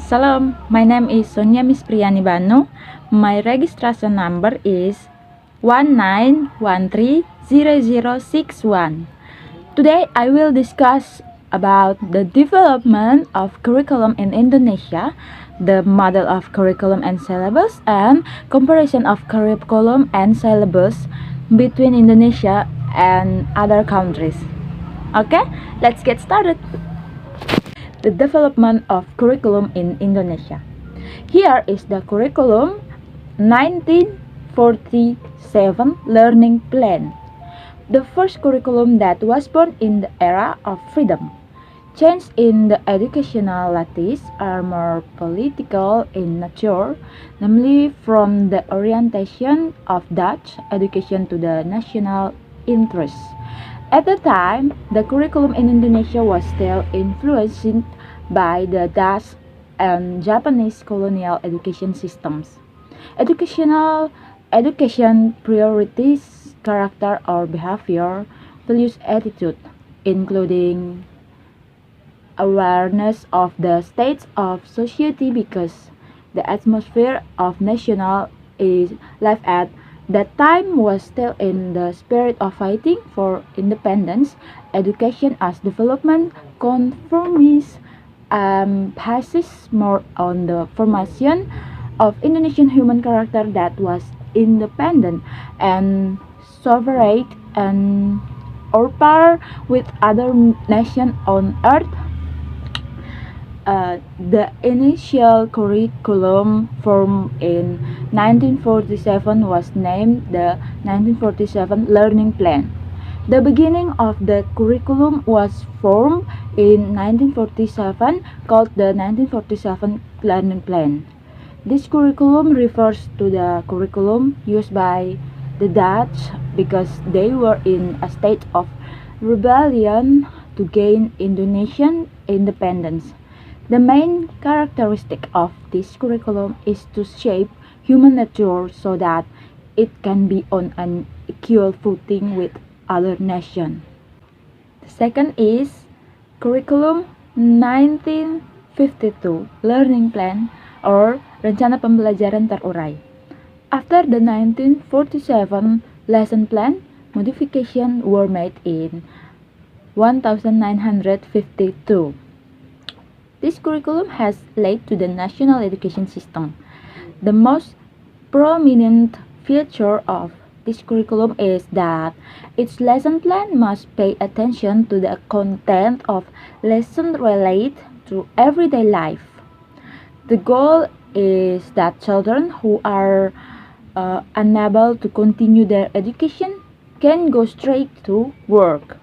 Salam, my name is Sonia Mispriani Banu. My registration number is 19130061. Today I will discuss about the development of curriculum in Indonesia, the model of curriculum and syllabus, and comparison of curriculum and syllabus between Indonesia and other countries. Okay, let's get started. The development of curriculum in Indonesia. Here is the curriculum 1947 learning plan. The first curriculum that was born in the era of freedom. Changes in the educational lattice are more political in nature, namely from the orientation of Dutch education to the national interests. At the time, the curriculum in Indonesia was still influenced by the Dutch and Japanese colonial education systems. Education priorities character or behavior, values attitude, including awareness of the states of society because the atmosphere of national is life at that time was still in the spirit of fighting for independence. Education as development conformist emphasis more on the formation of Indonesian human character that was independent and sovereign and or par with other nations on earth. The initial curriculum formed in 1947 was named the 1947 Learning Plan. The beginning of the curriculum was formed in 1947 called the 1947 Learning Plan. This curriculum refers to the curriculum used by the Dutch because they were in a state of rebellion to gain Indonesian independence. The main characteristic of this curriculum is to shape human nature so that it can be on an equal footing with other nations. The second is Curriculum 1952 Learning Plan or Rencana Pembelajaran Terurai. After the 1947 lesson plan, modifications were made in 1952. This curriculum has led to the national education system. The most prominent feature of this curriculum is that its lesson plan must pay attention to the content of lessons related to everyday life. The goal is that children who are unable to continue their education can go straight to work.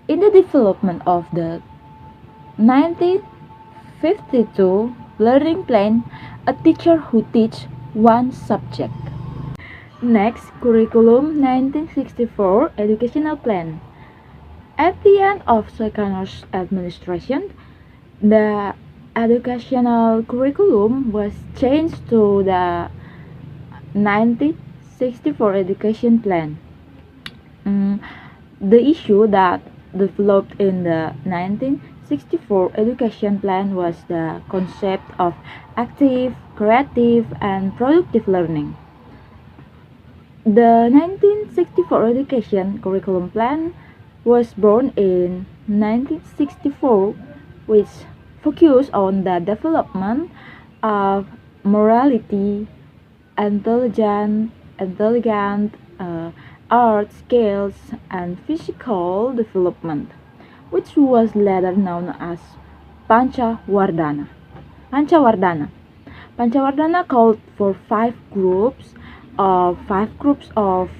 In the development of the 1952 learning plan, a teacher who teach one subject. Next, Curriculum 1964 Educational Plan. At the end of Sukarno's administration, the educational curriculum was changed to the 1964 Education Plan. The issue that developed in the 1964 Education Plan was the concept of active, creative, and productive learning. The 1964 Education Curriculum Plan was born in 1964, which focused on the development of morality, intelligent art skills, and physical development, which was later known as Pancawardana. Pancawardana called for five groups of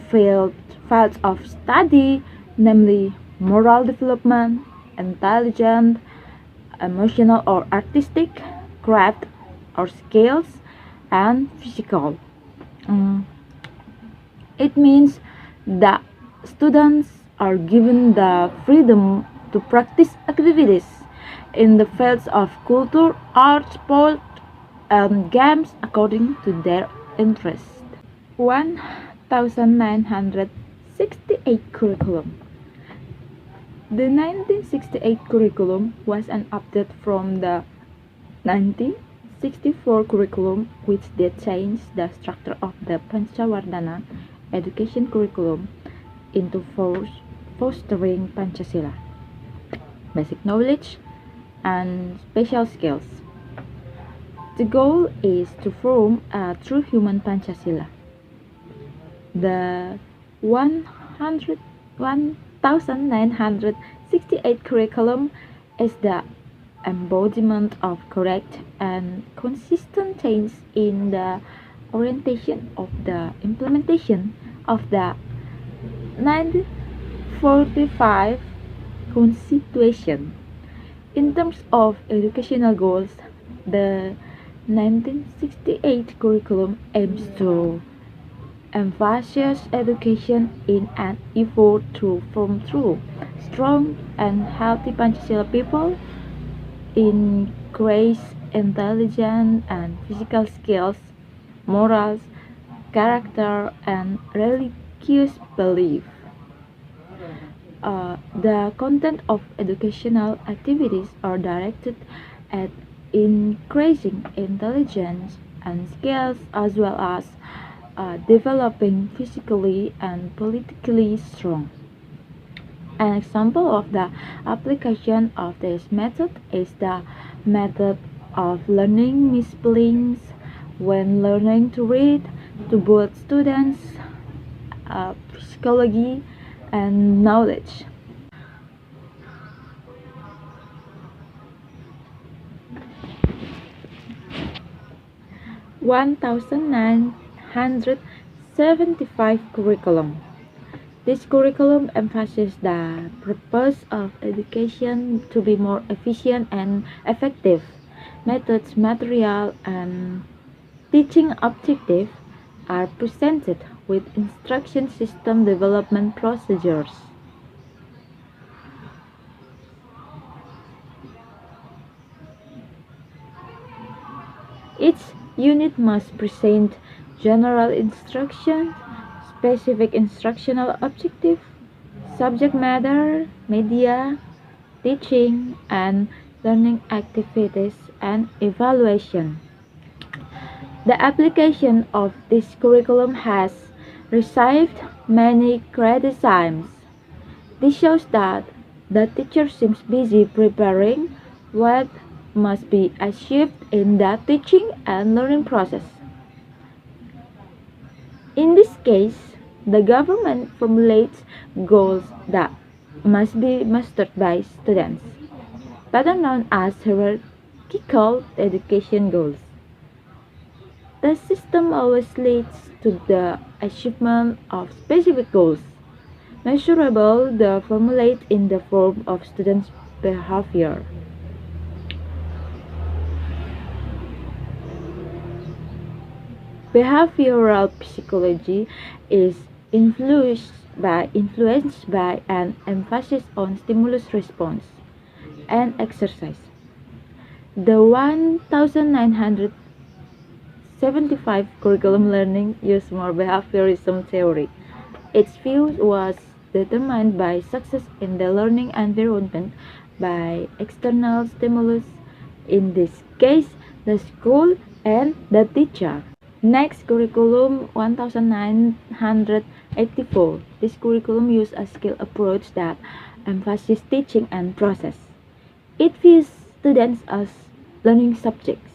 fields of study, namely moral development, intelligent, emotional or artistic, craft or skills, and physical. It means that students are given the freedom to practice activities in the fields of culture, art, sport, and games according to their interest. 1968 curriculum. The 1968 curriculum was an update from the 19 1964 curriculum, which did change the structure of the Pancawardhana education curriculum into fostering Pancasila, basic knowledge, and special skills. The goal is to form a true human Pancasila. The 1968 curriculum is the embodiment of correct and consistent change in the orientation of the implementation of the 1945 Constitution. In terms of educational goals, the 1968 curriculum aims to emphasize education in an effort to form true, strong, and healthy Pancasila people, increase intelligence and physical skills, morals, character, and religious belief. The content of educational activities are directed at increasing intelligence and skills as well as developing physically and politically strong. An example of the application of this method is the method of learning misspellings when learning to read to both students, psychology, and knowledge. One thousand nine hundred 75 curriculum. This curriculum emphasizes the purpose of education to be more efficient and effective. Methods, material, and teaching objectives are presented with instruction system development procedures. Each unit must present general instruction, specific instructional objective, subject matter, media, teaching, and learning activities and evaluation. The application of this curriculum has received many criticisms. This shows that the teacher seems busy preparing what must be achieved in the teaching and learning process. In this case, the government formulates goals that must be mastered by students, better known as hierarchical education goals. The system always leads to the achievement of specific goals, measurable, the formulate in the form of students' behavior. Behavioral psychology is influenced by an emphasis on stimulus response and exercise. The 1975 curriculum learning used more behaviorism theory. Its view was determined by success in the learning environment by external stimulus, in this case the school and the teacher. Next, curriculum 1984. This curriculum uses a skill approach that emphasizes teaching and process. It views students as learning subjects.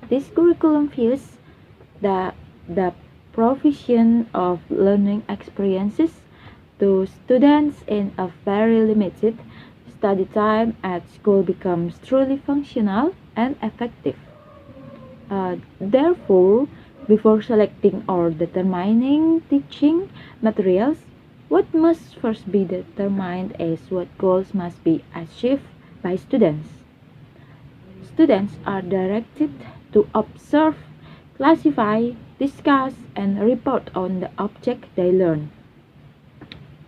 This curriculum views the provision of learning experiences to students in a very limited study time at school becomes truly functional and effective. Therefore, before selecting or determining teaching materials, what must first be determined is what goals must be achieved by students. Students are directed to observe, classify, discuss, and report on the object they learn.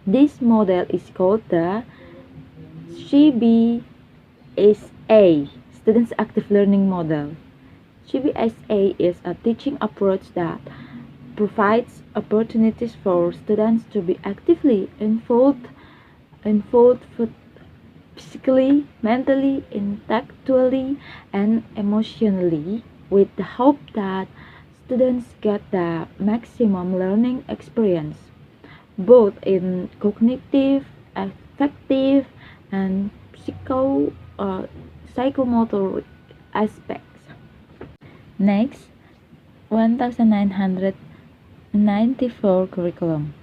This model is called the CBSA, Students Active Learning Model. CBSA is a teaching approach that provides opportunities for students to be actively involved physically, mentally, intellectually, and emotionally, with the hope that students get the maximum learning experience, both in cognitive, affective, and psychomotor aspects. Next, 1994 curriculum.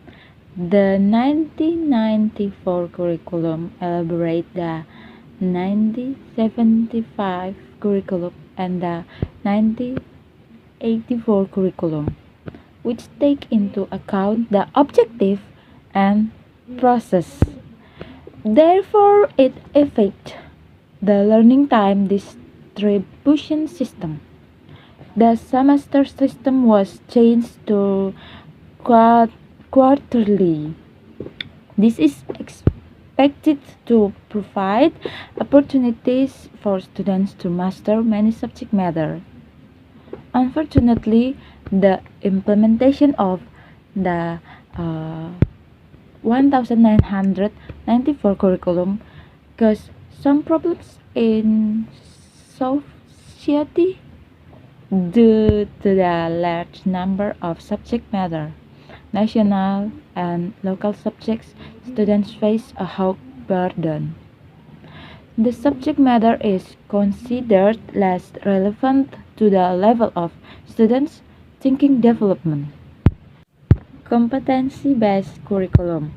The 1994 curriculum elaborate the 1975 curriculum and the 1984 curriculum, which take into account the objective and process. Therefore, it affects the learning time distribution system. The semester system was changed to quarterly. This is expected to provide opportunities for students to master many subject matter. Unfortunately, the implementation of the 1994 curriculum caused some problems in society due to the large number of subject matter. National and local subjects, students face a high burden. The subject matter is considered less relevant to the level of students' thinking development. Competency-based curriculum.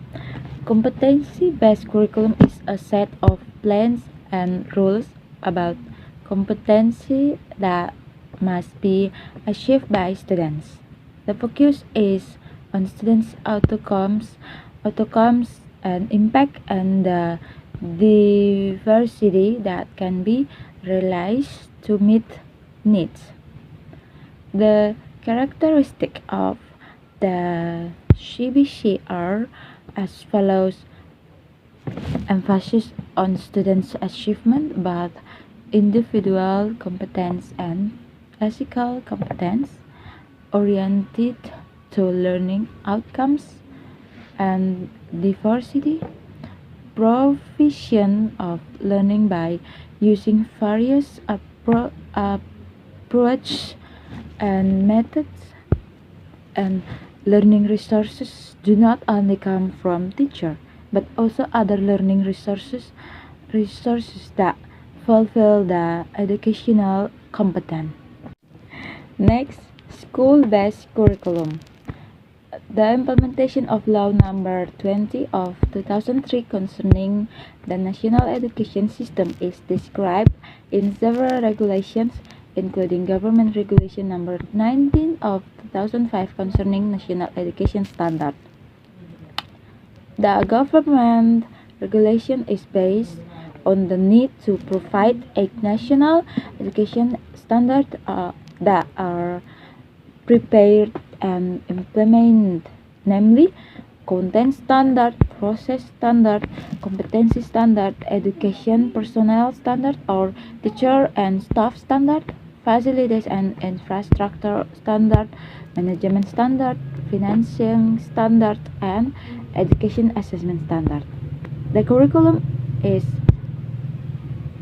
Competency-based curriculum is a set of plans and rules about competency that must be achieved by students. The focus is on students' outcomes and impact and the diversity that can be realized to meet needs. The characteristic of the CBC are as follows: emphasis on students' achievement, both individual competence and classical competence, oriented to learning outcomes and diversity, provision of learning by using various approaches and methods, and learning resources do not only come from teacher but also other learning resources that fulfill the educational competence. Next, school-based curriculum. The implementation of Law Number 20 of 2003 concerning the national education system is described in several regulations, including Government Regulation Number 19 of 2005 concerning national education standard. The government regulation is based on the need to provide a national education standard that are prepared and implemented, namely content standard, process standard, competency standard, education personnel standard or teacher and staff standard, facilities and infrastructure standard, management standard, financing standard, and education assessment standard. The curriculum is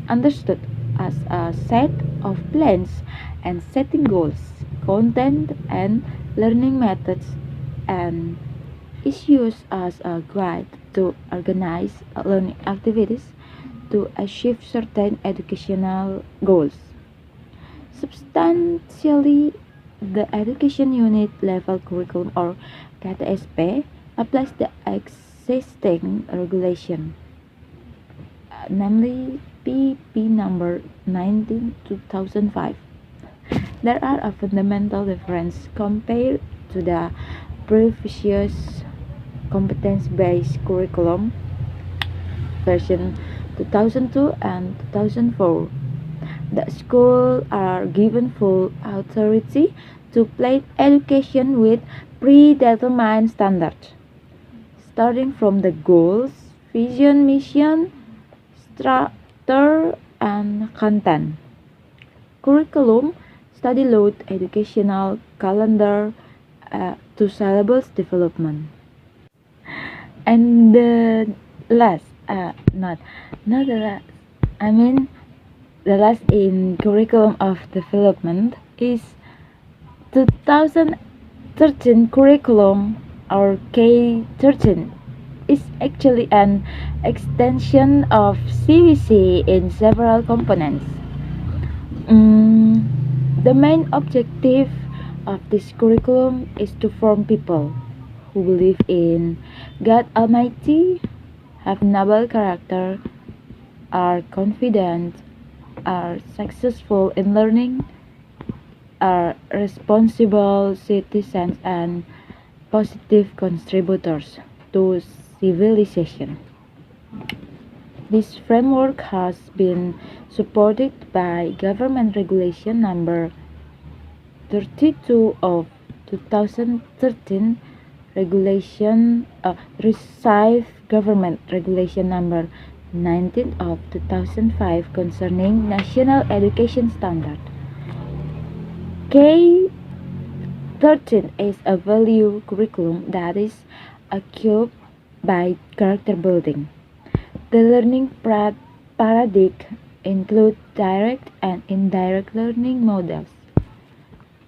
understood as a set of plans and setting goals, content and learning methods, and is used as a guide to organize learning activities to achieve certain educational goals. Substantially, the education unit level curriculum or KTSP applies the existing regulation, namely PP number 19 2005. There are a fundamental difference compared to the previous competence-based curriculum version 2002 and 2004. The schools are given full authority to plan education with predetermined standards, starting from the goals, vision, mission, structure, and content. Curriculum, study load, educational calendar to syllabus development. And the last, not not the last. I mean, the last in curriculum of development is 2013 curriculum or K13 is actually an extension of CVC in several components. Mm, the main objective of this curriculum is to form people who believe in God Almighty, have noble character, are confident, are successful in learning, are responsible citizens, and positive contributors to civilization. This framework has been supported by Government Regulation Number 32 of 2013, Received Government Regulation Number 19 of 2005 concerning National Education Standard. K13 is a value curriculum that is equipped by character building. The learning paradigm includes direct and indirect learning models.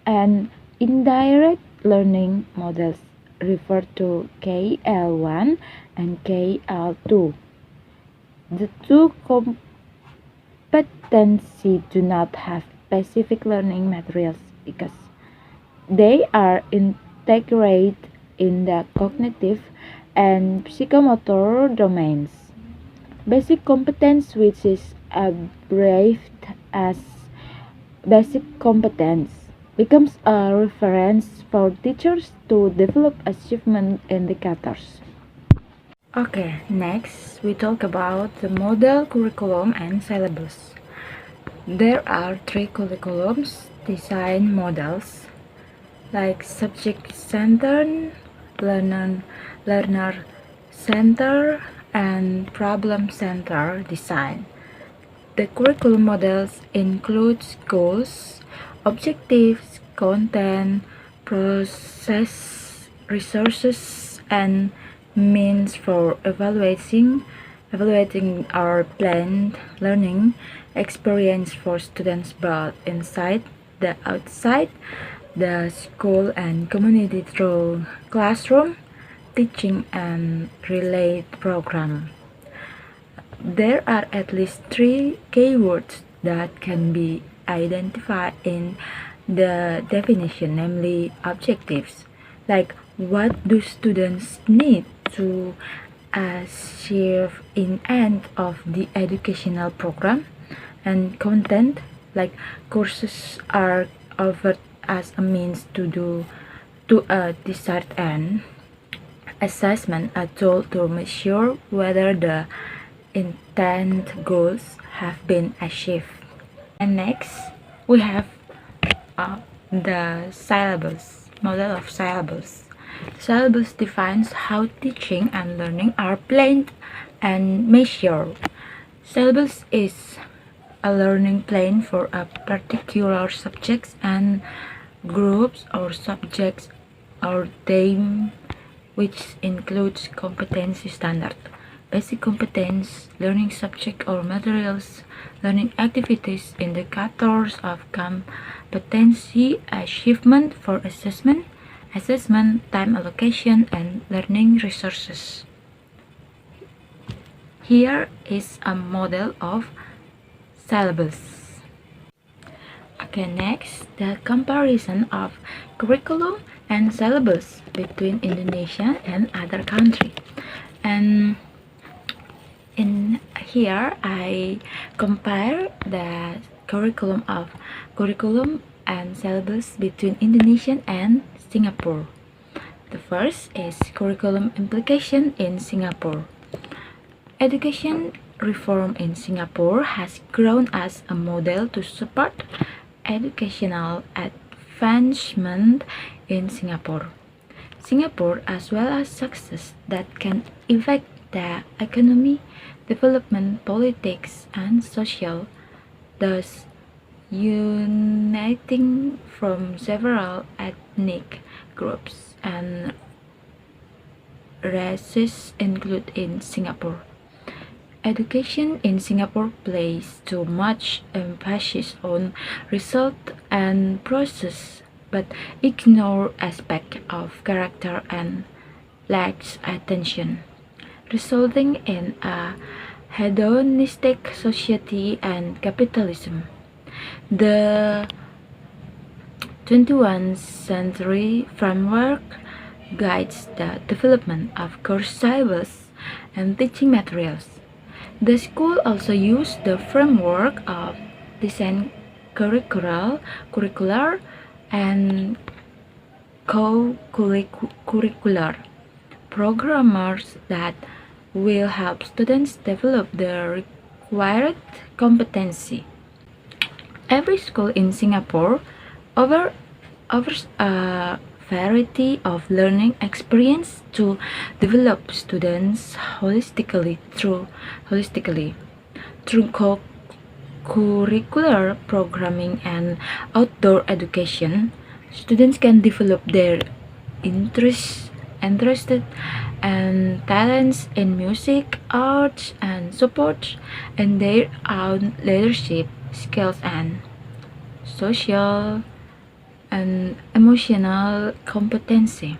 And indirect learning models refer to KL1 and KL2. The two competencies do not have specific learning materials because they are integrated in the cognitive and psychomotor domains. Basic competence, which is abbreviated as basic competence, becomes a reference for teachers to develop achievement indicators. Okay, next we talk about the model curriculum and syllabus. There are three curriculums design models like subject-centered, learner-centered, and problem-centered design. The curriculum models include goals, objectives, content, process, resources, and means for evaluating our planned learning experience for students both inside the outside the school and community through classroom teaching and relay program. There are at least three keywords that can be identified in the definition, namely objectives, like what do students need to achieve in end of the educational program, and content, like courses are offered as a means to a desired end. Assessment, a tool to measure whether the intent goals have been achieved. And next, we have the syllabus, model of syllabus. Syllabus defines how teaching and learning are planned and measured. Syllabus is a learning plan for a particular subjects and groups or subjects or theme, which includes competency standard, basic competence, learning subject or materials, learning activities, indicators of competency achievement for assessment, time allocation, and learning resources. Here is a model of syllabus. Okay, next, the comparison of curriculum and syllabus between Indonesia and other countries. And in here I compare the curriculum and syllabus between Indonesia and Singapore. The first is curriculum implication in Singapore. Education reform in Singapore has grown as a model to support educational advancement in Singapore. Singapore, as well as success that can affect the economy, development, politics, and social, thus uniting from several ethnic groups and races included in Singapore. Education in Singapore places too much emphasis on result and process, but ignore aspects of character and lacks attention, resulting in a hedonistic society and capitalism. The 21st century framework guides the development of course syllabus and teaching materials. The school also used the framework of design curricular and co-curricular programmers that will help students develop the required competency. Every school in Singapore offers a variety of learning experience to develop students holistically through co-curricular programming and outdoor education. Students can develop their interested and talents in music, arts, and sports, and their own leadership skills and social and emotional competency.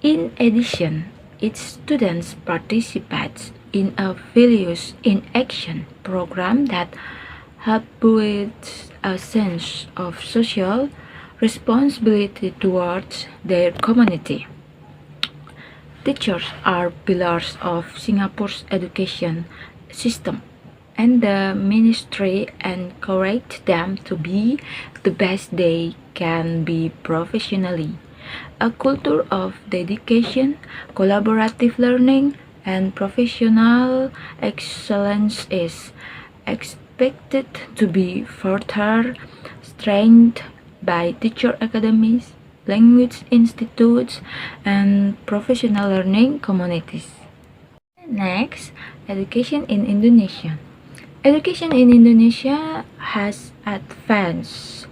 In addition, each student participates in a values in action program that help build a sense of social responsibility towards their community. Teachers are pillars of Singapore's education system, and the ministry encouraged them to be the best they can be professionally. A culture of dedication, collaborative learning, and professional excellence is expected to be further strengthened by teacher academies, language institutes, and professional learning communities. Next, education in Indonesia. Education in Indonesia has advanced.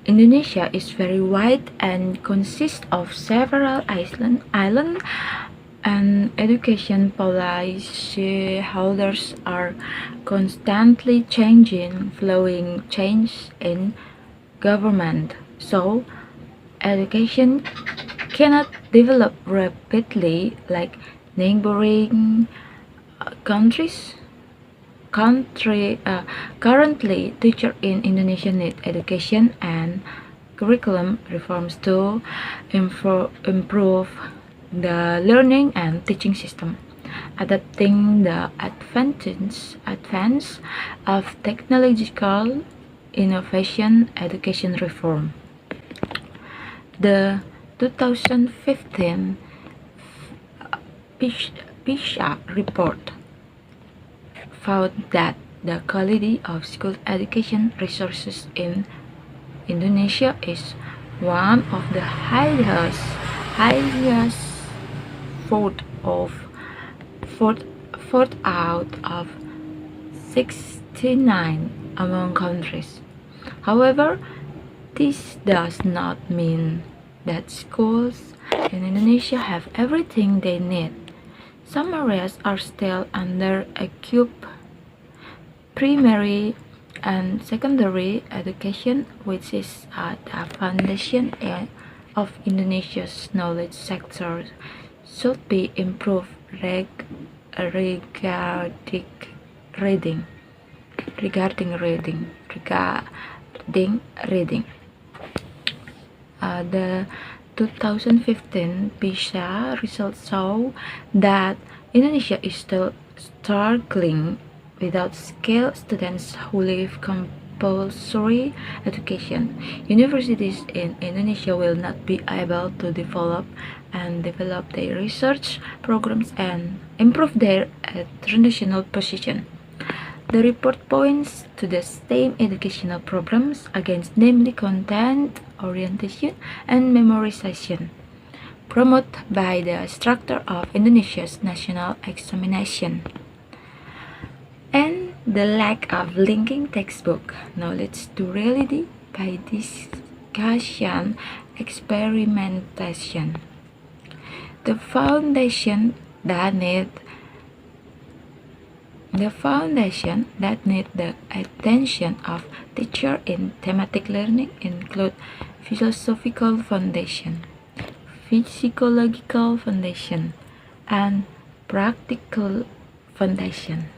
Indonesia is very wide and consists of several islands, and education policy holders are constantly changing, flowing change in government. So, education cannot develop rapidly like neighboring countries. Currently, teachers in Indonesia need education and curriculum reforms to improve the learning and teaching system, adapting the advance of technological innovation education reform. The 2015 PISA report found that the quality of school education resources in Indonesia is one of the highest fourth out of 69 among countries. However, this does not mean that schools in Indonesia have everything they need. Some areas are still under-equipped. Primary and secondary education, which is the foundation of Indonesia's knowledge sector, should be improved regarding reading. The 2015 PISA results show that Indonesia is still struggling without skilled students who leave compulsory education. Universities in Indonesia will not be able to develop their research programs and improve their international position. The report points to the same educational programs against, namely content orientation and memorization, promoted by the structure of Indonesia's national examination, and the lack of linking textbook knowledge to reality by discussion experimentation. The foundation that need The foundation that need the attention of teacher in thematic learning include philosophical foundation, psychological foundation, and practical foundation.